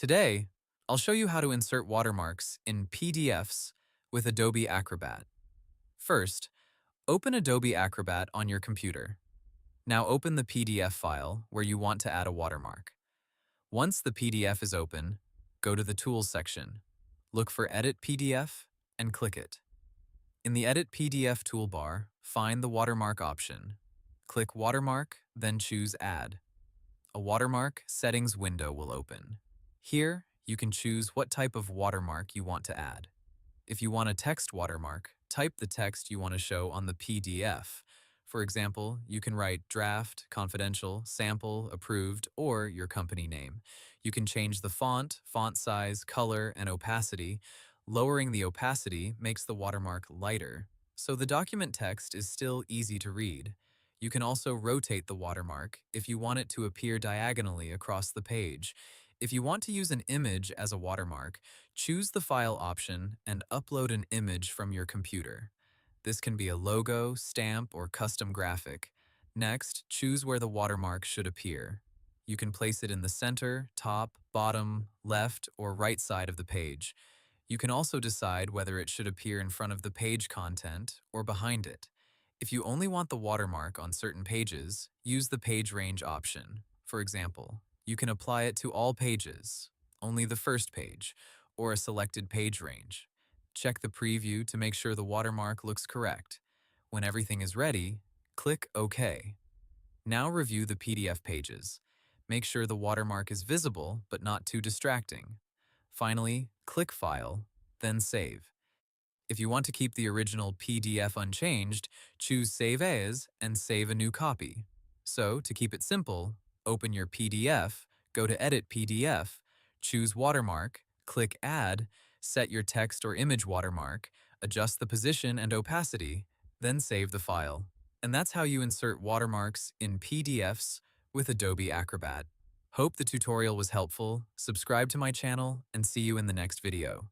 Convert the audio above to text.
Today, I'll show you how to insert watermarks in PDFs with Adobe Acrobat. First, open Adobe Acrobat on your computer. Now open the PDF file where you want to add a watermark. Once the PDF is open, go to the Tools section. Look for Edit PDF and click it. In the Edit PDF toolbar, find the Watermark option. Click Watermark, then choose Add. A watermark settings window will open. Here, you can choose what type of watermark you want to add. If you want a text watermark, type the text you want to show on the PDF. For example, you can write draft, confidential, sample, approved, or your company name. You can change the font size, color, and opacity. Lowering the opacity makes the watermark lighter, so the document text is still easy to read. You can also rotate the watermark if you want it to appear diagonally across the page. If you want to use an image as a watermark, choose the File option and upload an image from your computer. This can be a logo, stamp, or custom graphic. Next, choose where the watermark should appear. You can place it in the center, top, bottom, left, or right side of the page. You can also decide whether it should appear in front of the page content or behind it. If you only want the watermark on certain pages, use the page range option. For example, you can apply it to all pages, only the first page, or a selected page range. Check the preview to make sure the watermark looks correct. When everything is ready, click OK. Now review the PDF pages. Make sure the watermark is visible but not too distracting. Finally, click File, then Save. If you want to keep the original PDF unchanged, choose Save As and save a new copy. So, to keep it simple, open your PDF, go to Edit PDF, choose Watermark, click Add, set your text or image watermark, adjust the position and opacity, then save the file. And that's how you insert watermarks in PDFs with Adobe Acrobat. Hope the tutorial was helpful. Subscribe to my channel and see you in the next video.